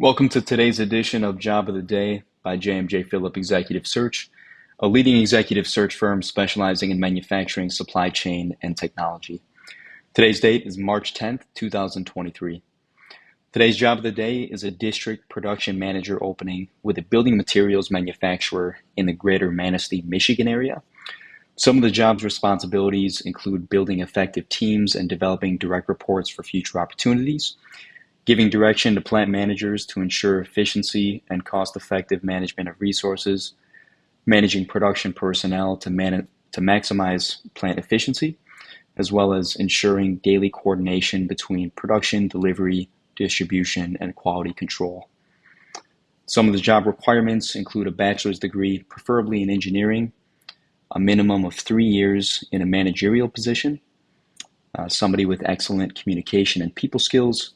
Welcome to today's edition of Job of the Day by J&J Phillip Executive Search, a leading executive search firm specializing in manufacturing, supply chain, and technology. Today's date is March 10th, 2023. Today's Job of the Day is a district production manager opening with a building materials manufacturer in the greater Manistee, Michigan area. Some of the job's responsibilities include building effective teams and developing direct reports for future opportunities, giving direction to plant managers to ensure efficiency and cost-effective management of resources, managing production personnel to maximize plant efficiency, as well as ensuring daily coordination between production, delivery, distribution, and quality control. Some of the job requirements include a bachelor's degree, preferably in engineering, a minimum of 3 years in a managerial position, somebody with excellent communication and people skills,